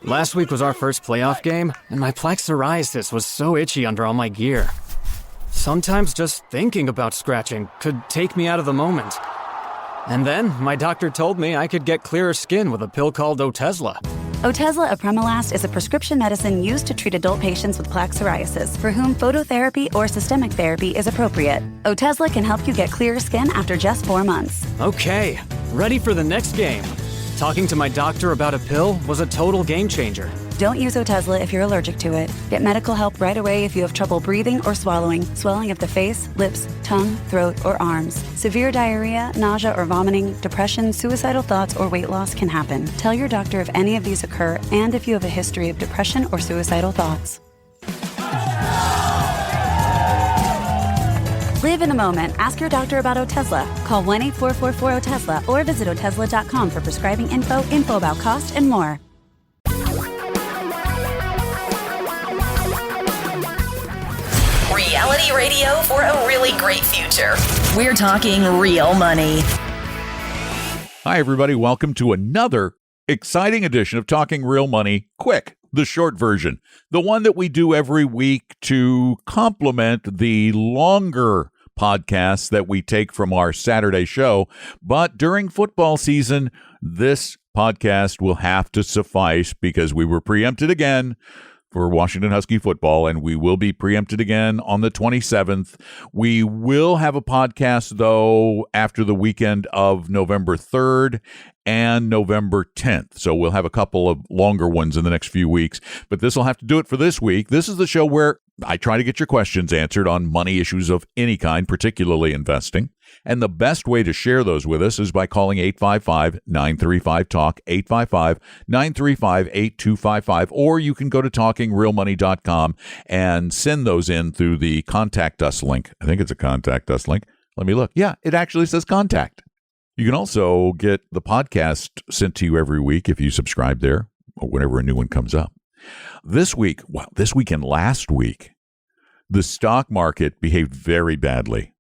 Last week was our first playoff game, and my plaque psoriasis was so itchy under all my gear. Sometimes just thinking about scratching could take me out of the moment. And then my doctor told me I could get clearer skin with a pill called Otezla. Otezla apremilast is a prescription medicine used to treat adult patients with plaque psoriasis for whom phototherapy or systemic therapy is appropriate. Otezla can help you get clearer skin after just 4 months. Okay, ready for the next game. Talking to my doctor about a pill was a total game changer. Don't use Otezla if you're allergic to it. Get medical help right away if you have trouble breathing or swallowing, swelling of the face, lips, tongue, throat, or arms. Severe diarrhea, nausea or vomiting, depression, suicidal thoughts, or weight loss can happen. Tell your doctor if any of these occur and if you have a history of depression or suicidal thoughts. Live in the moment. Ask your doctor about Otezla. Call 1-844-4-OTEZLA or visit Otezla.com for prescribing info about cost, and more. Reality radio for a really great future. We're talking real money. Hi, everybody. Welcome to another exciting edition of Talking Real Money Quick, the short version, the one that we do every week to complement the longer podcasts that we take from our Saturday show. But during football season, this podcast will have to suffice because we were preempted again for Washington Husky football, and we will be preempted again on the 27th. We will have a podcast, though, after the weekend of November 3rd and November 10th. So we'll have a couple of longer ones in the next few weeks, but this will have to do it for this week. This is the show where I try to get your questions answered on money issues of any kind, particularly investing. And the best way to share those with us is by calling 855-935-TALK, 855-935-8255, or you can go to talkingrealmoney.com and send those in through the Contact Us link. I think it's a Contact Us link. Let me look. Yeah, it actually says Contact. You can also get the podcast sent to you every week if you subscribe there or whenever a new one comes up. This week and last week, the stock market behaved very badly.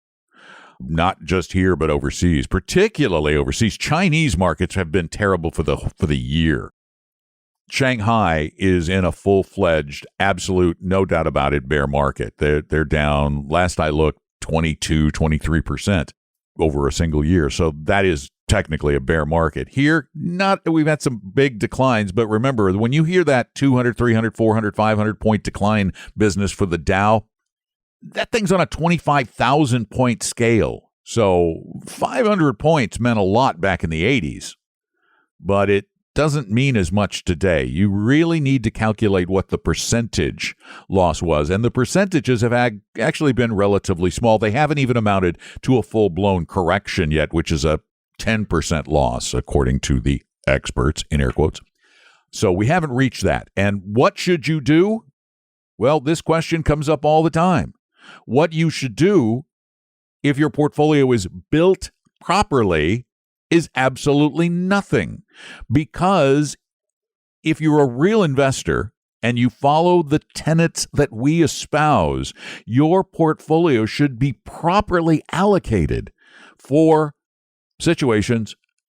Not just here, but overseas, particularly overseas. Chinese markets have been terrible for the year. Shanghai is in a full-fledged, absolute, no doubt about it, bear market. They're down, last I looked, 22, 23% over a single year. So that is technically a bear market. Here, we've had some big declines, but remember, when you hear that 200, 300, 400, 500 point decline business for the Dow, that thing's on a 25,000 point scale. So 500 points meant a lot back in the 80s, but it doesn't mean as much today. You really need to calculate what the percentage loss was, and the percentages have actually been relatively small. They haven't even amounted to a full-blown correction yet, which is a 10% loss, according to the experts, in air quotes. So we haven't reached that. And what should you do? Well, this question comes up all the time. What you should do if your portfolio is built properly is absolutely nothing. Because if you're a real investor and you follow the tenets that we espouse, your portfolio should be properly allocated for situations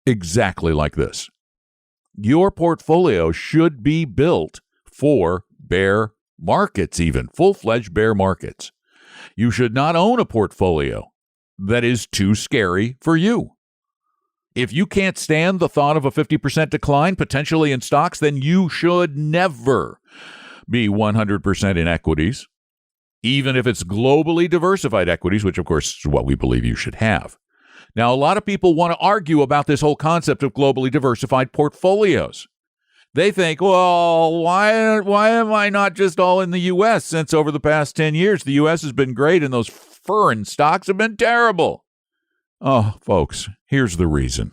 exactly like this. Your portfolio should be built for bear markets, even full-fledged bear markets. You should not own a portfolio that is too scary for you. If you can't stand the thought of a 50% decline potentially in stocks, then you should never be 100% in equities, even if it's globally diversified equities, which of course is what we believe you should have. Now, a lot of people want to argue about this whole concept of globally diversified portfolios. They think, well, why am I not just all in the U.S. since over the past 10 years, the U.S. has been great and those foreign stocks have been terrible? Oh, folks, here's the reason.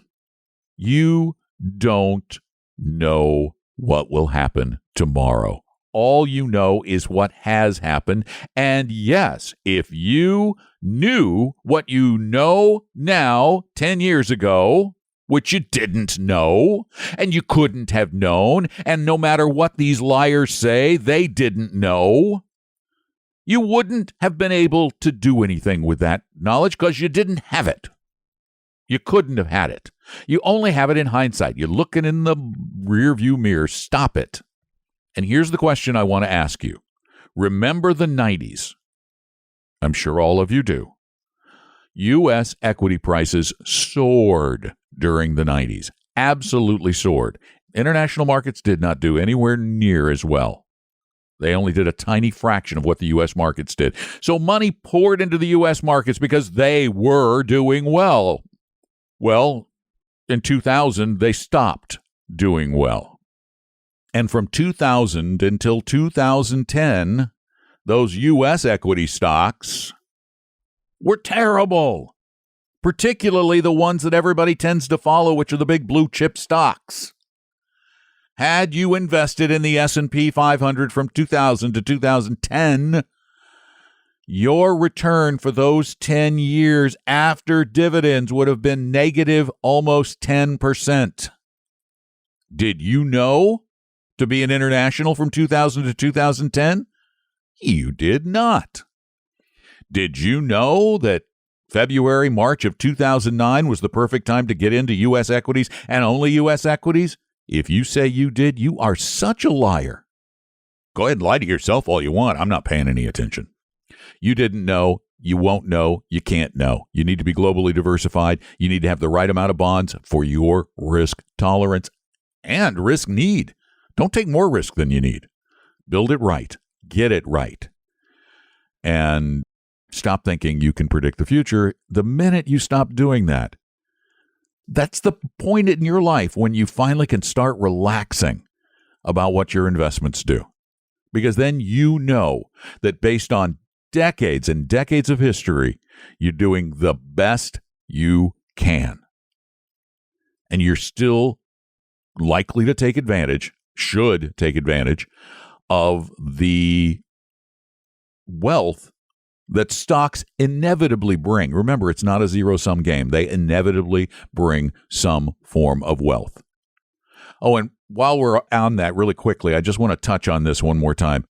You don't know what will happen tomorrow. All you know is what has happened. And yes, if you knew what you know now 10 years ago, which you didn't know, and you couldn't have known, and no matter what these liars say, they didn't know, you wouldn't have been able to do anything with that knowledge because you didn't have it. You couldn't have had it. You only have it in hindsight. You're looking in the rearview mirror. Stop it. And here's the question I want to ask you. Remember the 90s? I'm sure all of you do. U.S. equity prices soared during the 90s. Absolutely soared. International markets did not do anywhere near as well. They only did a tiny fraction of what the U.S. markets did. So money poured into the U.S. markets because they were doing well. Well, in 2000, they stopped doing well. And from 2000 until 2010, those U.S. equity stocks were terrible, particularly the ones that everybody tends to follow, which are the big blue chip stocks. Had you invested in the S&P 500 from 2000 to 2010, your return for those 10 years after dividends would have been negative almost 10%. Did you know to be an international from 2000 to 2010? You did not. Did you know that February, March of 2009 was the perfect time to get into U.S. equities and only U.S. equities? If you say you did, you are such a liar. Go ahead and lie to yourself all you want. I'm not paying any attention. You didn't know. You won't know. You can't know. You need to be globally diversified. You need to have the right amount of bonds for your risk tolerance and risk need. Don't take more risk than you need. Build it right. Get it right. And stop thinking you can predict the future. The minute you stop doing that, that's the point in your life when you finally can start relaxing about what your investments do. Because then you know that based on decades and decades of history, you're doing the best you can. And you're still likely to take advantage, should take advantage, of the wealth that stocks inevitably bring. Remember, it's not a zero-sum game. They inevitably bring some form of wealth. Oh, and while we're on that really quickly, I just want to touch on this one more time.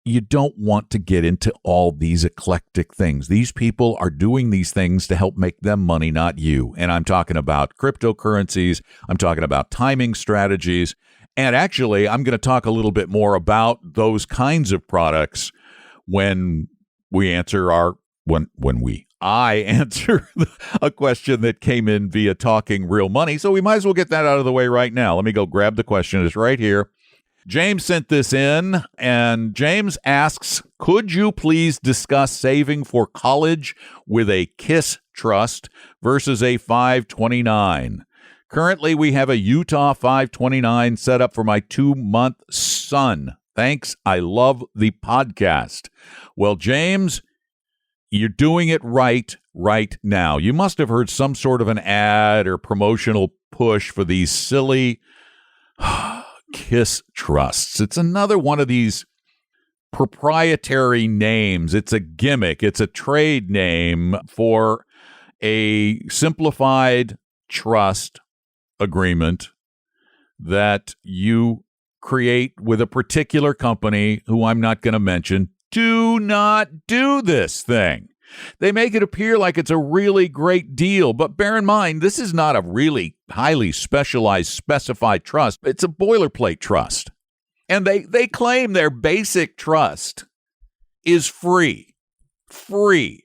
You don't want to get into all these eclectic things. These people are doing these things to help make them money, not you. And I'm talking about cryptocurrencies. I'm talking about timing strategies. And actually, I'm going to talk a little bit more about those kinds of products when I answer a question that came in via Talking Real Money. So we might as well get that out of the way right now. Let me go grab the question. It's right here. James sent this in, and James asks, could you please discuss saving for college with a KISS trust versus a 529? Currently, we have a Utah 529 set up for my 2-month son. Thanks. I love the podcast. Well, James, you're doing it right now. You must have heard some sort of an ad or promotional push for these silly KISS trusts. It's another one of these proprietary names. It's a gimmick. It's a trade name for a simplified trust agreement that you create with a particular company who I'm not going to mention. Do not do this thing. They make it appear like it's a really great deal, but bear in mind, this is not a really highly specialized, specified trust. It's a boilerplate trust. And they claim their basic trust is free. Free.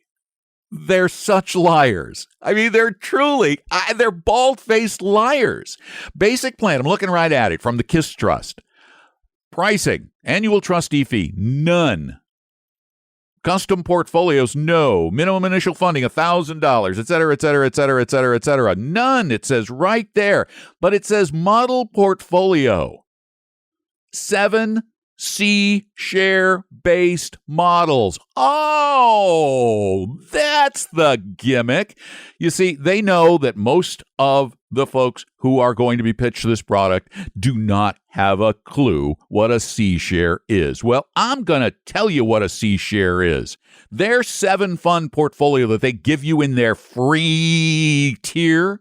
They're such liars. I mean, they're bald-faced liars. Basic plan, I'm looking right at it from the KISS Trust. Pricing, annual trustee fee, none. Custom portfolios, no. Minimum initial funding, $1,000, et cetera, et cetera, et cetera, et cetera, et cetera. None, it says right there. But it says model portfolio. 7 C-share-based models. Oh, that's the gimmick. You see, they know that most of the folks who are going to be pitched this product do not have a clue what a C-share is. Well, I'm going to tell you what a C-share is. Their 7-fund portfolio that they give you in their free tier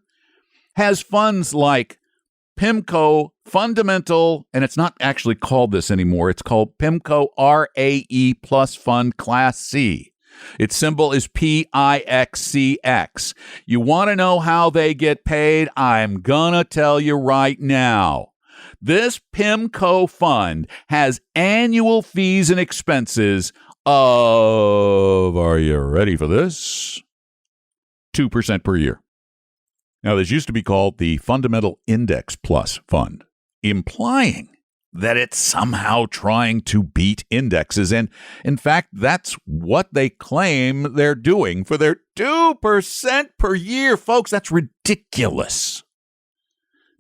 has funds like PIMCO Fundamental, and it's not actually called this anymore. It's called PIMCO RAE Plus Fund Class C. Its symbol is PIXCX. You want to know how they get paid? I'm going to tell you right now. This PIMCO fund has annual fees and expenses of, are you ready for this? 2% per year. Now, this used to be called the Fundamental Index Plus Fund, implying that it's somehow trying to beat indexes. And in fact, that's what they claim they're doing for their 2% per year. Folks, that's ridiculous.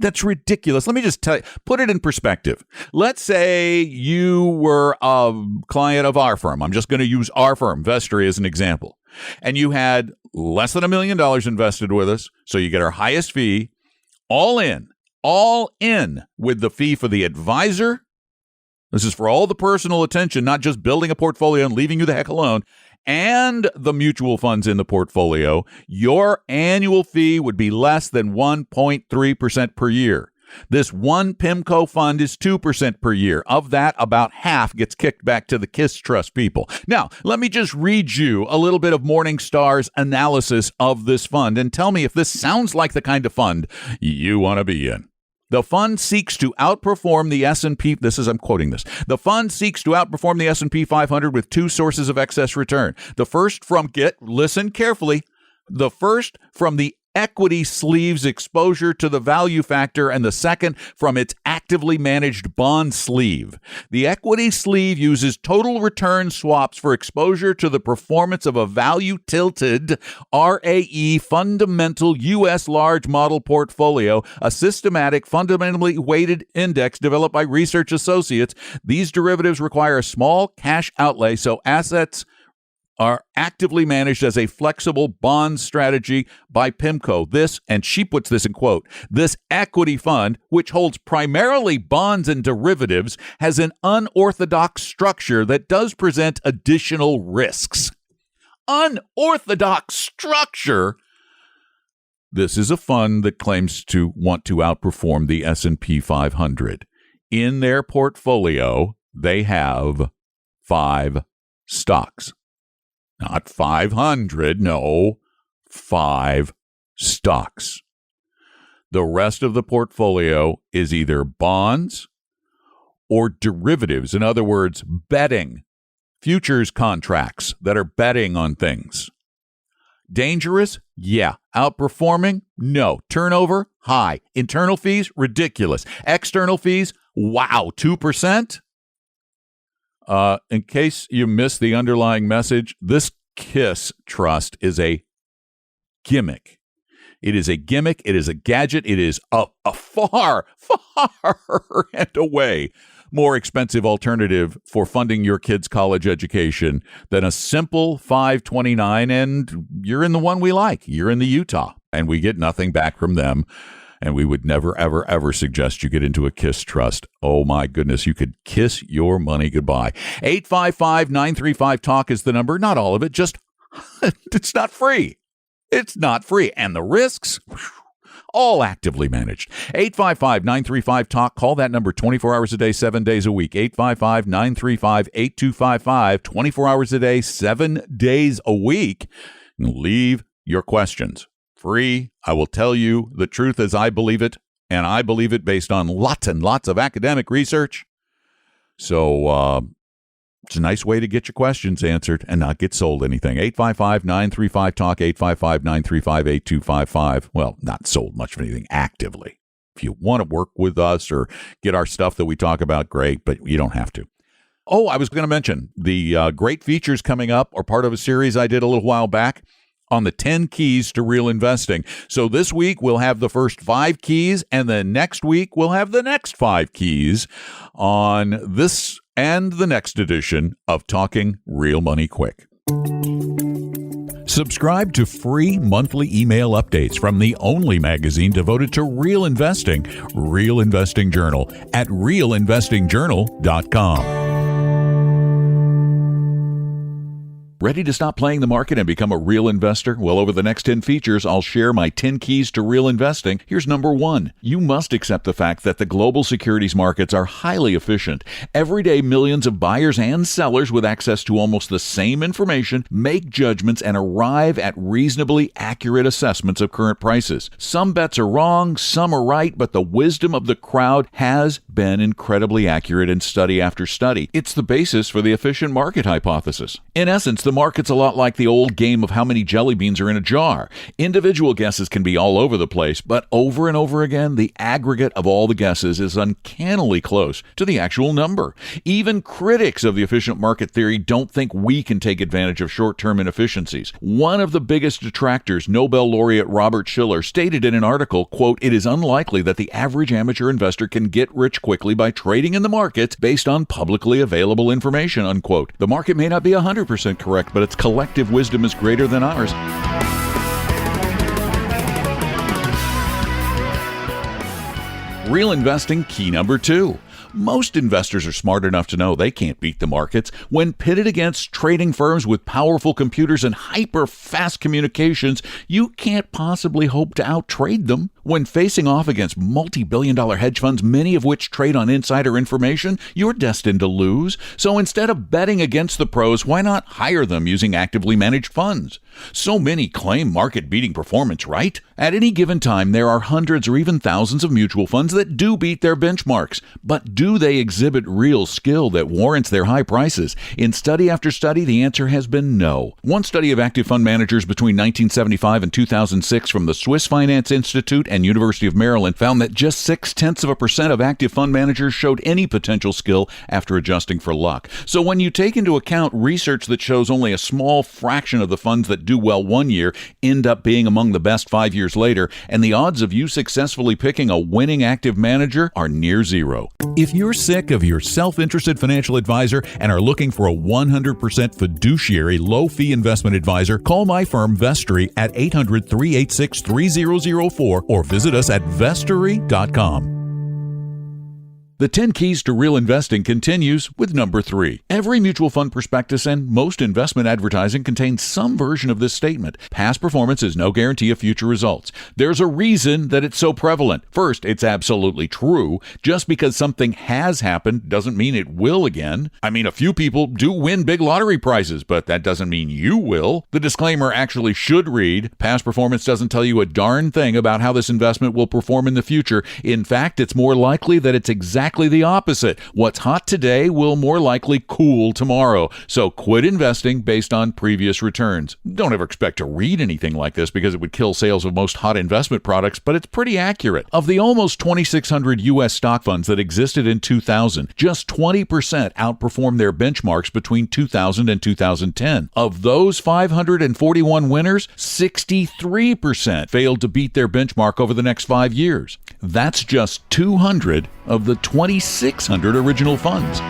That's ridiculous. Let me just tell you, put it in perspective. Let's say you were a client of our firm. I'm just going to use our firm, Vestry, as an example. And you had less than $1 million invested with us. So you get our highest fee, all in with the fee for the advisor. This is for all the personal attention, not just building a portfolio and leaving you the heck alone, and the mutual funds in the portfolio. Your annual fee would be less than 1.3% per year. This one PIMCO fund is 2% per year. Of that, about half gets kicked back to the KISS Trust people. Now, let me just read you a little bit of Morningstar's analysis of this fund and tell me if this sounds like the kind of fund you want to be in. The fund seeks to outperform the S&P. I'm quoting this. The fund seeks to outperform the S&P 500 with two sources of excess return. The first listen carefully. The first from the equity sleeve's exposure to the value factor, and the second from its actively managed bond sleeve. The equity sleeve uses total return swaps for exposure to the performance of a value-tilted RAE fundamental U.S. large model portfolio, a systematic, fundamentally weighted index developed by Research Associates. These derivatives require a small cash outlay, so assets are actively managed as a flexible bond strategy by PIMCO. This, and she puts this in quote, this equity fund, which holds primarily bonds and derivatives, has an unorthodox structure that does present additional risks. Unorthodox structure? This is a fund that claims to want to outperform the S&P 500. In their portfolio, they have 5 stocks. Not 500, no, 5 stocks. The rest of the portfolio is either bonds or derivatives. In other words, betting, futures contracts that are betting on things. Dangerous? Yeah. Outperforming? No. Turnover? High. Internal fees? Ridiculous. External fees? Wow. 2%? In case you missed the underlying message, this KISS Trust is a gimmick. It is a gimmick. It is a gadget. It is a far and away more expensive alternative for funding your kid's college education than a simple 529, and you're in the one we like. You're in the Utah, and we get nothing back from them. And we would never, ever, ever suggest you get into a KISS Trust. Oh, my goodness. You could kiss your money goodbye. 855-935-TALK is the number. Not all of it. Just, it's not free. It's not free. And the risks, all actively managed. 855-935-TALK. Call that number 24 hours a day, 7 days a week. 855-935-8255. 24 hours a day, 7 days a week. Leave your questions. Free. I will tell you the truth as I believe it, and I believe it based on lots and lots of academic research. So it's a nice way to get your questions answered and not get sold anything. 855-935-TALK, 855-935-8255. Well, not sold much of anything actively. If you want to work with us or get our stuff that we talk about, great, but you don't have to. Oh, I was going to mention the great features coming up are part of a series I did a little while back on the 10 keys to real investing. So this week we'll have the first 5 keys, and then next week we'll have the next 5 keys on this and the next edition of Talking Real Money Quick. Subscribe to free monthly email updates from the only magazine devoted to real investing, Real Investing Journal, at realinvestingjournal.com. Ready to stop playing the market and become a real investor? Well, over the next 10 features, I'll share my 10 keys to real investing. Here's number 1. You must accept the fact that the global securities markets are highly efficient. Every day, millions of buyers and sellers with access to almost the same information make judgments and arrive at reasonably accurate assessments of current prices. Some bets are wrong, some are right, but the wisdom of the crowd has been incredibly accurate in study after study. It's the basis for the efficient market hypothesis. In essence, the market's a lot like the old game of how many jelly beans are in a jar. Individual guesses can be all over the place, but over and over again, the aggregate of all the guesses is uncannily close to the actual number. Even critics of the efficient market theory don't think we can take advantage of short-term inefficiencies. One of the biggest detractors, Nobel laureate Robert Shiller, stated in an article, quote, "It is unlikely that the average amateur investor can get rich quickly by trading in the markets based on publicly available information," unquote. The market may not be 100% correct, but its collective wisdom is greater than ours. Real investing key number 2. Most investors are smart enough to know they can't beat the markets. When pitted against trading firms with powerful computers and hyper-fast communications, you can't possibly hope to outtrade them. When facing off against multi-billion-dollar hedge funds, many of which trade on insider information, you're destined to lose. So instead of betting against the pros, why not hire them using actively managed funds? So many claim market-beating performance, right? At any given time, there are hundreds or even thousands of mutual funds that do beat their benchmarks. But do they exhibit real skill that warrants their high prices? In study after study, the answer has been no. One study of active fund managers between 1975 and 2006 from the Swiss Finance Institute and University of Maryland found that just 0.6% of active fund managers showed any potential skill after adjusting for luck. So when you take into account research that shows only a small fraction of the funds that do well one year end up being among the best 5 years later, and the odds of you successfully picking a winning active manager are near zero. If you're sick of your self-interested financial advisor and are looking for a 100% fiduciary low-fee investment advisor, call my firm Vestory at 800-386-3004 or visit us at vestory.com. The 10 keys to real investing continues with number 3. Every mutual fund prospectus and most investment advertising contains some version of this statement. Past performance is no guarantee of future results. There's a reason that it's so prevalent. First, it's absolutely true. Just because something has happened doesn't mean it will again. I mean, a few people do win big lottery prizes, but that doesn't mean you will. The disclaimer actually should read, past performance doesn't tell you a darn thing about how this investment will perform in the future. In fact, it's more likely that it's exactly the opposite. What's hot today will more likely cool tomorrow. So quit investing based on previous returns. Don't ever expect to read anything like this because it would kill sales of most hot investment products, but it's pretty accurate. Of the almost 2,600 U.S. stock funds that existed in 2000, just 20% outperformed their benchmarks between 2000 and 2010. Of those 541 winners, 63% failed to beat their benchmark over the next 5 years. That's just 200 of the 2,600 original funds.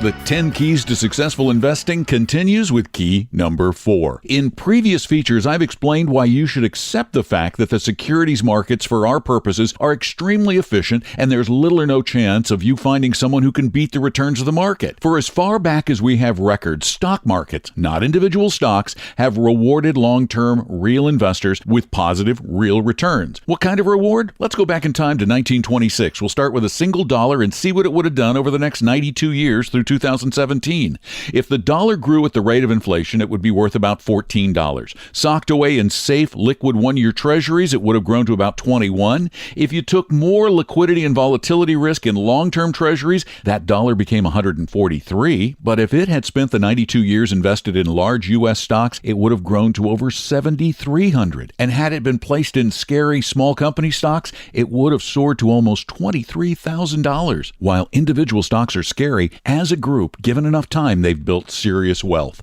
The 10 keys to successful investing continues with key number 4. In previous features, I've explained why you should accept the fact that the securities markets for our purposes are extremely efficient and there's little or no chance of you finding someone who can beat the returns of the market. For as far back as we have records, stock markets, not individual stocks, have rewarded long-term real investors with positive real returns. What kind of reward? Let's go back in time to 1926. We'll start with a single dollar and see what it would have done over the next 92 years through 2017. If the dollar grew at the rate of inflation, it would be worth about $14. Socked away in safe, liquid one-year treasuries, it would have grown to about $21. If you took more liquidity and volatility risk in long-term treasuries, that dollar became $143. But if it had spent the 92 years invested in large U.S. stocks, it would have grown to over $7,300. And had it been placed in scary small company stocks, it would have soared to almost $23,000. While individual stocks are scary, as a group, given enough time, they've built serious wealth.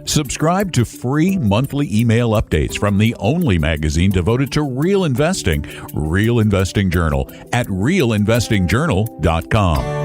Subscribe to free monthly email updates from the only magazine devoted to real investing, Real Investing Journal, at realinvestingjournal.com.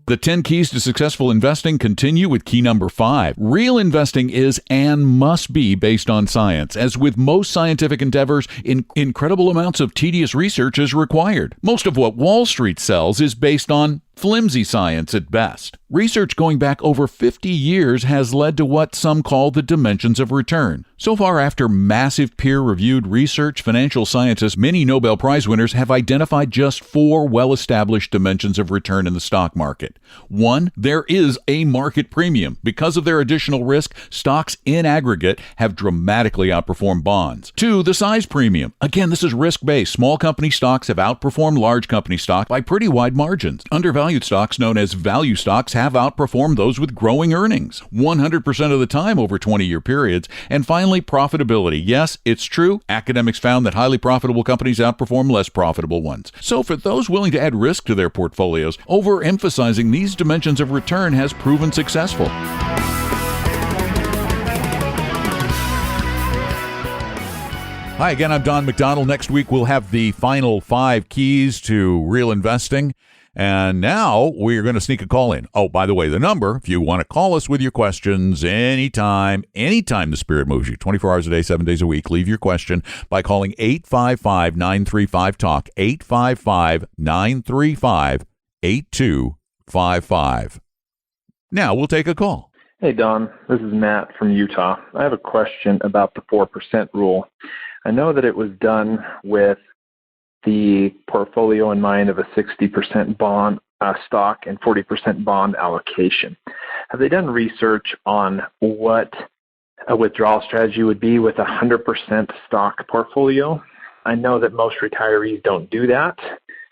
The 10 keys to successful investing continue with key number 5. Real investing is and must be based on science. As with most scientific endeavors, incredible amounts of tedious research is required. Most of what Wall Street sells is based on flimsy science at best. Research going back over 50 years has led to what some call the dimensions of return. So far, after massive peer-reviewed research, financial scientists, many Nobel Prize winners have identified just 4 well-established dimensions of return in the stock market. 1, there is a market premium. Because of their additional risk, stocks in aggregate have dramatically outperformed bonds. 2, the size premium. Again, this is risk-based. Small company stocks have outperformed large company stocks by pretty wide margins. Undervalued stocks, known as value stocks, have outperformed those with growing earnings 100% of the time over 20-year periods. And finally, profitability. Yes, it's true. Academics found that highly profitable companies outperform less profitable ones. So for those willing to add risk to their portfolios, overemphasizing these dimensions of return has proven successful. Hi again, I'm Don McDonald. Next week we'll have the final 5 keys to real investing. And now we're going to sneak a call in. Oh, by the way, the number, if you want to call us with your questions anytime the spirit moves you, 24 hours a day, 7 days a week, leave your question by calling 855-935-TALK, 855-935-8255. Now we'll take a call. Hey, Don. This is Matt from Utah. I have a question about the 4% rule. I know that it was done with the portfolio in mind of a 60% bond stock and 40% bond allocation. Have they done research on what a withdrawal strategy would be with a 100% stock portfolio? I know that most retirees don't do that,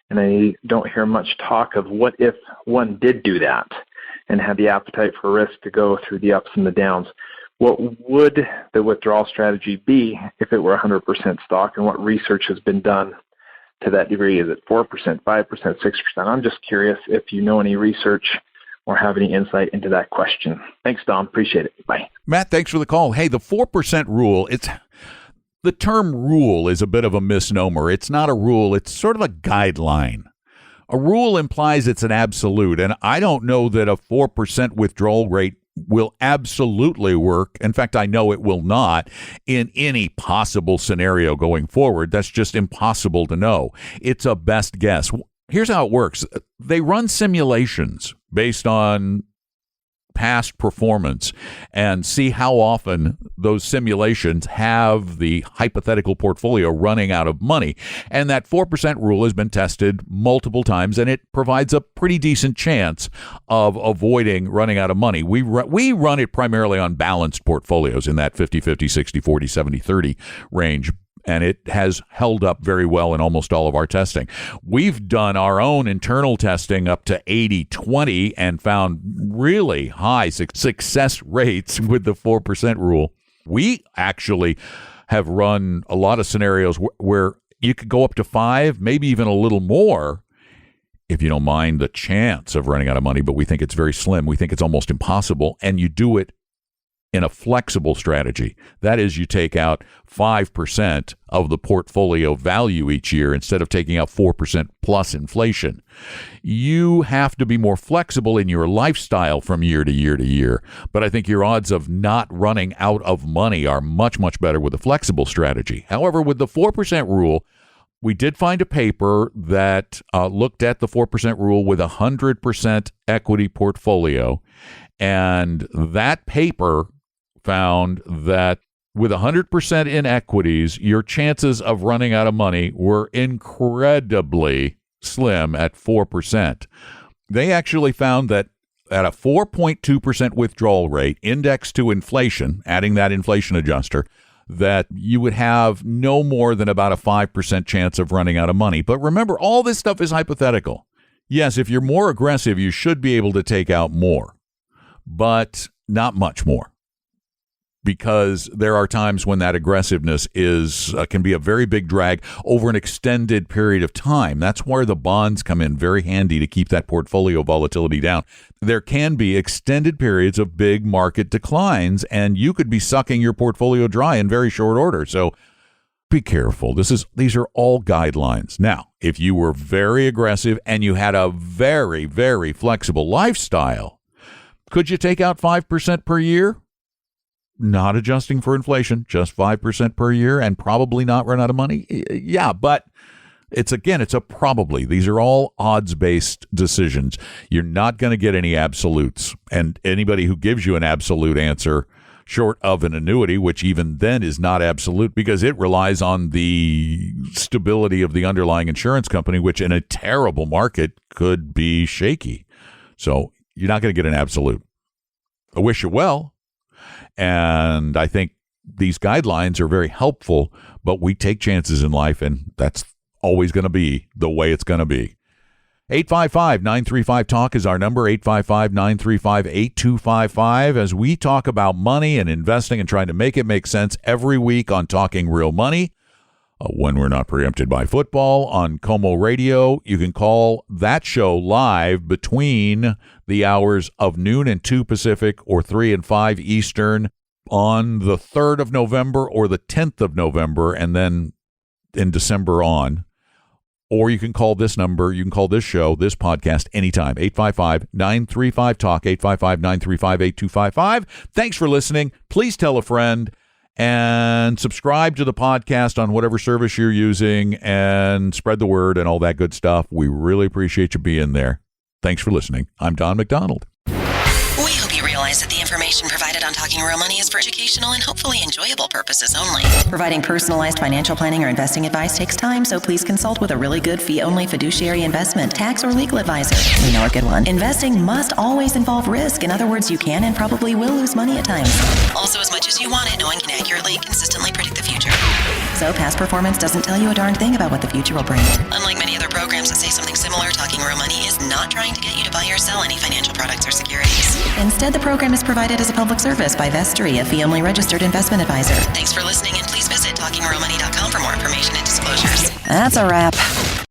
and I don't hear much talk of what if one did do that and had the appetite for risk to go through the ups and the downs. What would the withdrawal strategy be if it were 100% stock, and what research has been done to that degree? Is it 4%, 5%, 6%? I'm just curious if you know any research or have any insight into that question. Thanks, Don. Appreciate it. Bye. Matt, thanks for the call. Hey, the 4% rule, the term rule is a bit of a misnomer. It's not a rule. It's sort of a guideline. A rule implies it's an absolute, and I don't know that a 4% withdrawal rate will absolutely work. In fact, I know it will not in any possible scenario going forward. That's just impossible to know. It's a best guess. Here's how it works. They run simulations based on past performance and see how often those simulations have the hypothetical portfolio running out of money. And that 4% rule has been tested multiple times, and it provides a pretty decent chance of avoiding running out of money. We run it primarily on balanced portfolios in that 50-50, 60-40, 70-30 range. And it has held up very well in almost all of our testing. We've done our own internal testing up to 80-20 and found really high success rates with the 4% rule. We actually have run a lot of scenarios where you could go up to 5, maybe even a little more, if you don't mind the chance of running out of money, but we think it's very slim. We think it's almost impossible, and you do it in a flexible strategy. That is, you take out 5% of the portfolio value each year instead of taking out 4% plus inflation. You have to be more flexible in your lifestyle from year to year to year, but I think your odds of not running out of money are much, much better with a flexible strategy. However, with the 4% rule, we did find a paper that looked at the 4% rule with a 100% equity portfolio, and that paper found that with 100% in equities, your chances of running out of money were incredibly slim at 4%. They actually found that at a 4.2% withdrawal rate indexed to inflation, adding that inflation adjuster, that you would have no more than about a 5% chance of running out of money. But remember, all this stuff is hypothetical. Yes, if you're more aggressive, you should be able to take out more, but not much more, because there are times when that aggressiveness can be a very big drag over an extended period of time. That's where the bonds come in very handy to keep that portfolio volatility down. There can be extended periods of big market declines, and you could be sucking your portfolio dry in very short order. So be careful. These are all guidelines. Now, if you were very aggressive and you had a very, very flexible lifestyle, could you take out 5% per year? Not adjusting for inflation, just 5% per year and probably not run out of money? Yeah, but it's a probably. These are all odds-based decisions. You're not going to get any absolutes. And anybody who gives you an absolute answer, short of an annuity, which even then is not absolute because it relies on the stability of the underlying insurance company, which in a terrible market could be shaky. So you're not going to get an absolute. I wish you well. And I think these guidelines are very helpful, but we take chances in life, and that's always going to be the way it's going to be. 855-935-TALK is our number, 855-935-8255, as we talk about money and investing and trying to make it make sense every week on Talking Real Money. When we're not preempted by football on Como Radio, you can call that show live between the hours of noon and 2 Pacific or 3 and 5 Eastern on the 3rd of November or the 10th of November, and then in December on. Or you can call this number, you can call this show, this podcast, anytime, 855-935-TALK, 855-935-8255. Thanks for listening. Please tell a friend and subscribe to the podcast on whatever service you're using and spread the word and all that good stuff. We really appreciate you being there. Thanks for listening. I'm Don McDonald. We hope you realize that the information provided on Talking Real Money is for educational and hopefully enjoyable purposes only. Providing personalized financial planning or investing advice takes time, so please consult with a really good fee-only fiduciary investment, tax, or legal advisor. We know a good one. Investing must always involve risk. In other words, you can and probably will lose money at times. Also, as much as you want it, no one can accurately and consistently predict the future. So past performance doesn't tell you a darn thing about what the future will bring. Unlike many other programs that say something similar, Talking Real Money is not trying to get you to buy or sell any financial products or securities. Instead, the program is provided as a public service by Vestry, a fee-only registered investment advisor. Thanks for listening, and please visit TalkingRealMoney.com for more information and disclosures. That's a wrap.